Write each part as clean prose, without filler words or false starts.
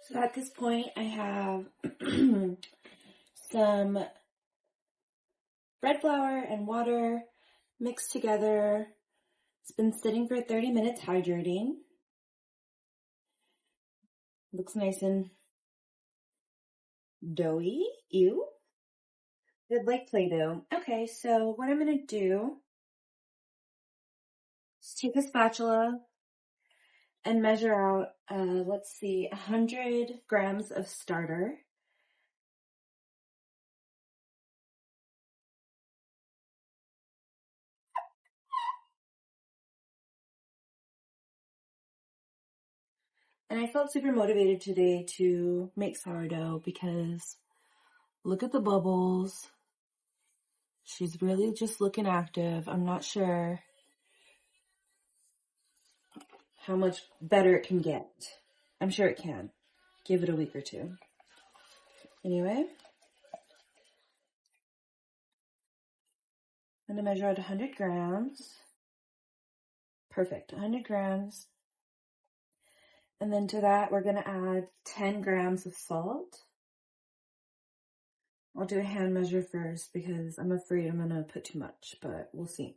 So at this point, I have some bread flour and water mixed together. It's been sitting for 30 minutes hydrating. Looks nice and doughy. Ew. It's like Play-Doh. Okay, so what I'm going to do is take a spatula and measure out, let's see, 100 grams of starter. And I felt super motivated today to make sourdough because look at the bubbles. She's really just looking active. I'm not sure how much better it can get. I'm sure it can. Give it a week or two. Anyway, I'm going to measure out 100 grams. Perfect, 100 grams. And then to that, we're going to add 10 grams of salt. I'll do a hand measure first because I'm afraid I'm going to put too much, but we'll see.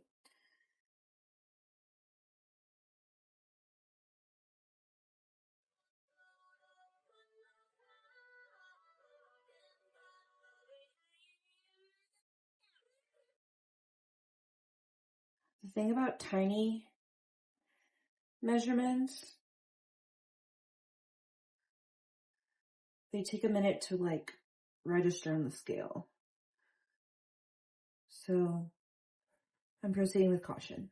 The thing about tiny measurements, they take a minute to like register on the scale. So I'm proceeding with caution.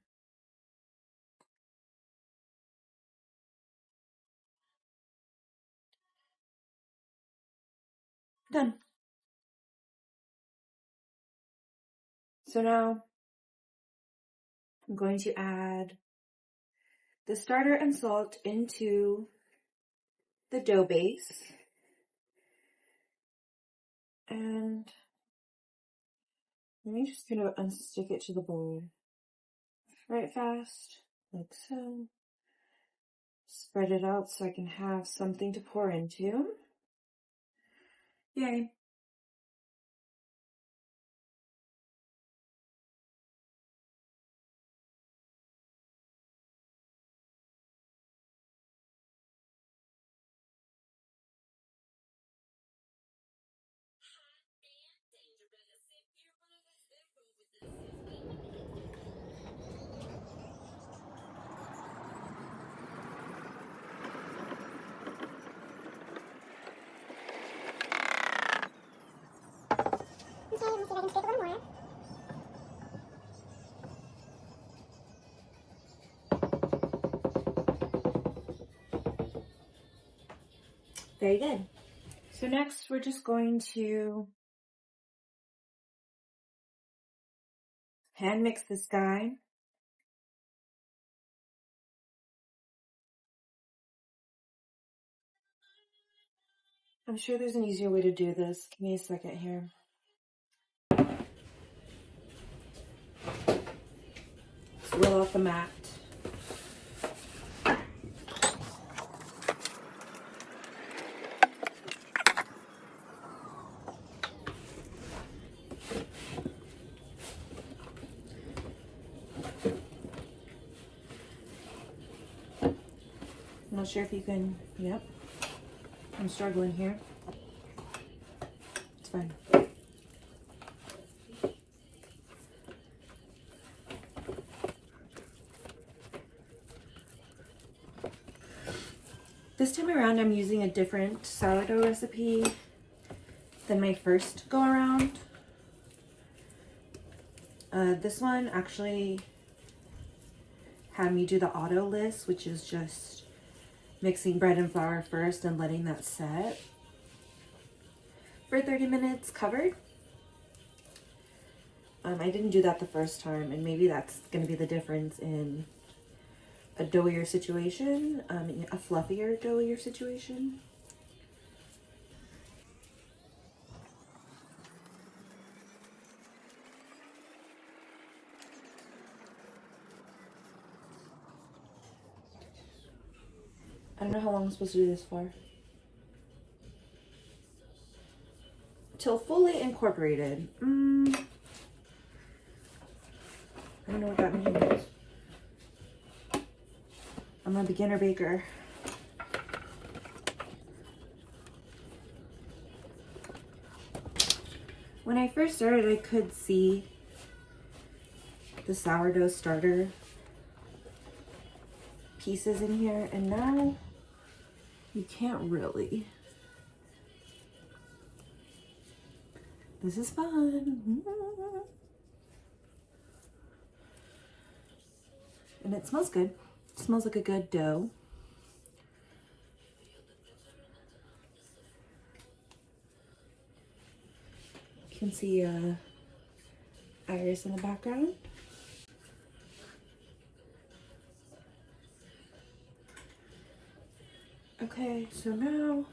Done. So now I'm going to add the starter and salt into the dough base. And let me just kind of unstick it to the bowl. Right fast, like so. Spread it out so I can have something to pour into. Yay. Okay, let me see if I can stick a little more. Very good. So next we're just going to hand mix this guy. I'm sure there's an easier way to do this. Give me a second here. Swirl off the mat. I'm not sure if you can, yep. I'm struggling here. It's fine. This time around, I'm using a different sourdough recipe than my first go around. This one actually had me do the auto list, which is just mixing bread and flour first and letting that set for 30 minutes covered. I didn't do that the first time, and maybe that's going to be the difference in a doughier situation, a fluffier, doughier situation. I don't know how long I'm supposed to do this for. till fully incorporated. I don't know what that means. I'm a beginner baker. When I first started, I could see the sourdough starter pieces in here, and now you can't really. This is fun. And it smells good. It smells like a good dough. You can see Iris in the background. Okay, so now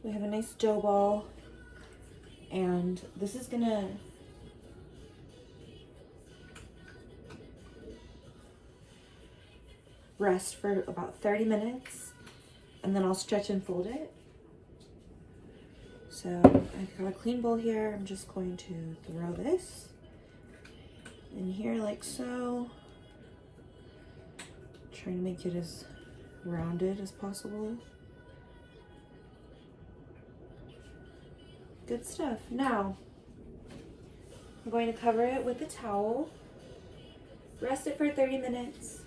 we have a nice dough ball, and this is gonna rest for about 30 minutes, and then I'll stretch and fold it. So I've got a clean bowl here. I'm just going to throw this in here like so. Trying to make it as rounded as possible. Good stuff. Now, I'm going to cover it with a towel, rest it for 30 minutes,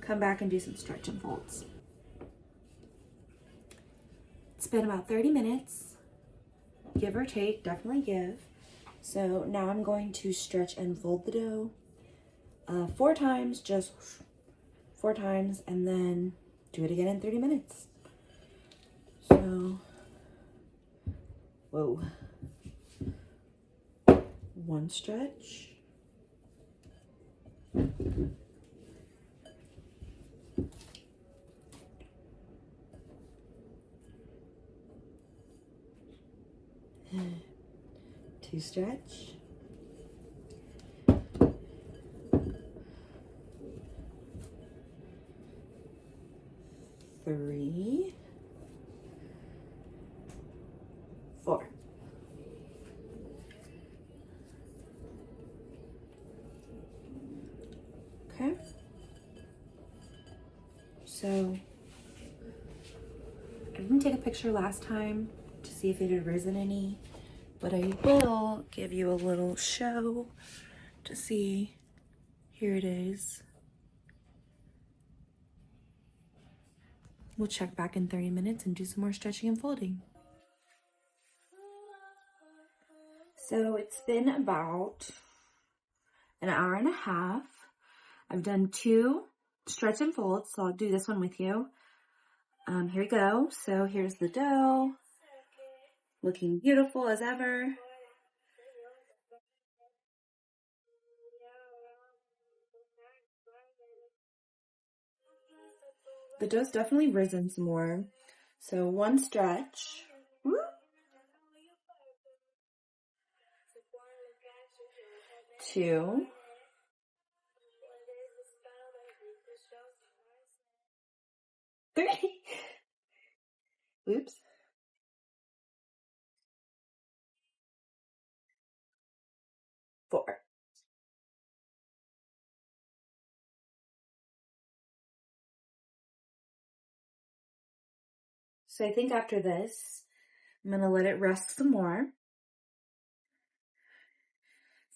come back and do some stretch and folds. It's been about 30 minutes, give or take, definitely give. So now I'm going to stretch and fold the dough 4 times, just 4 times, and then do it again in 30 minutes. So, whoa. 1 stretch. 2 stretch. 3, 4. Okay. So I didn't take a picture last time to see if it had risen any, but I will give you a little show to see. Here it is. We'll check back in 30 minutes and do some more stretching and folding. So it's been about an hour and a half. I've done 2 stretch and folds, so I'll do this one with you. Here we go. So here's the dough, looking beautiful as ever. The dough's definitely risen some more. So 1 stretch. 2. 3. Oops. 4. So I think after this, I'm gonna let it rest some more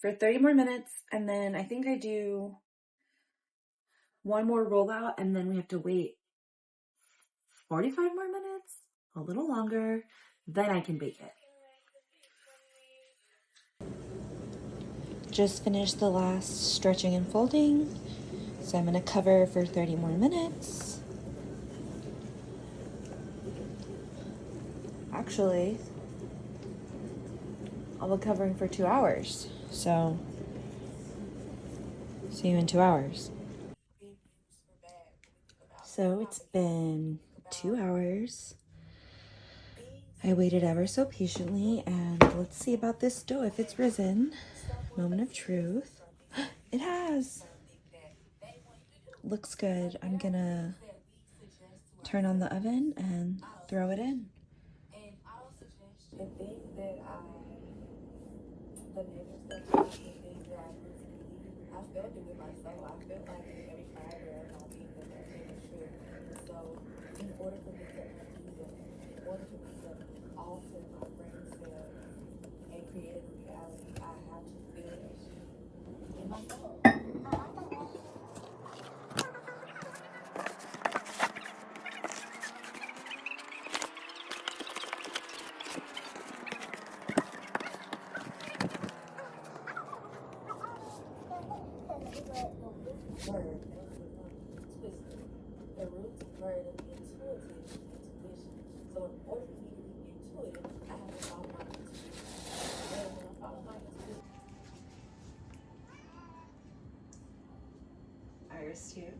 for 30 more minutes, and then I think I do 1 more rollout, and then we have to wait 45 more minutes, a little longer, then I can bake it. Just finished the last stretching and folding, so I'm gonna cover for 30 more minutes. Actually, I'll be covering for 2 hours, so see you in 2 hours. So it's been 2 hours. I waited ever so patiently, and let's see about this dough, if it's risen. Moment of truth. It has. looks good. I'm gonna turn on the oven and throw it in. The things that the negative stuff, the things that I personally, I felt it with myself. I felt like every fiber of my being that that thing was true. And so, in order for me to undo them, in order for me to alter my brain cells and create a new reality, I have to feel it in my soul. Word, twisted. The root word of intuitive intuition. So in order for me to be intuitive, I have to follow my intuition. And when I follow my intuition, Iris too.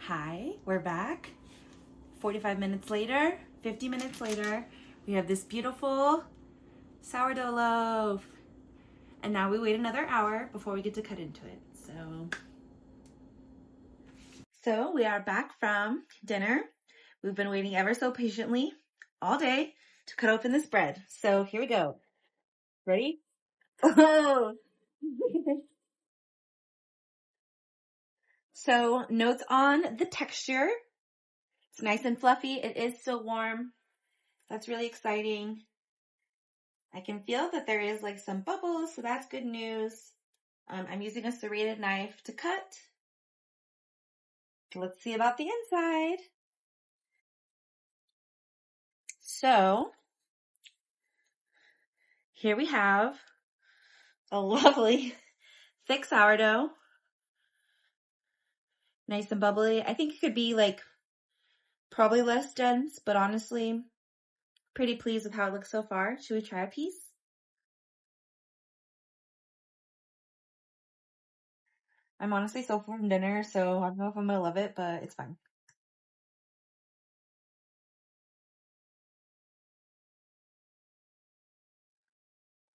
Hi, we're back. 45 minutes later, 50 minutes later, we have this beautiful sourdough loaf. And now we wait another hour before we get to cut into it. So we are back from dinner. We've been waiting ever so patiently all day to cut open this bread. So here we go. Ready? Oh! So notes on the texture. It's nice and fluffy. It is still warm. That's really exciting. I can feel that there is like some bubbles, so that's good news. I'm using a serrated knife to cut. Let's see about the inside. So here we have a lovely thick sourdough. Nice and bubbly. I think it could be like probably less dense, but honestly, pretty pleased with how it looks so far. Should we try a piece? I'm honestly so full from dinner, so I don't know if I'm gonna love it, but it's fine.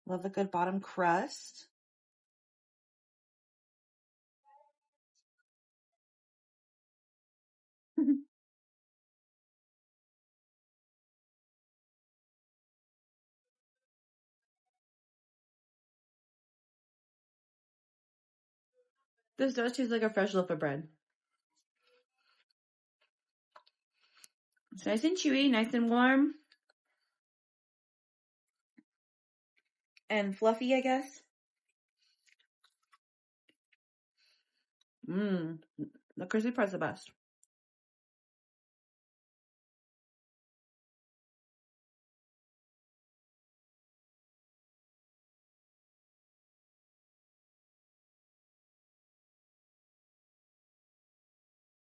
Love a good bottom crust. This does taste like a fresh loaf of bread. It's nice and chewy, nice and warm. And fluffy, I guess. The crispy part's the best.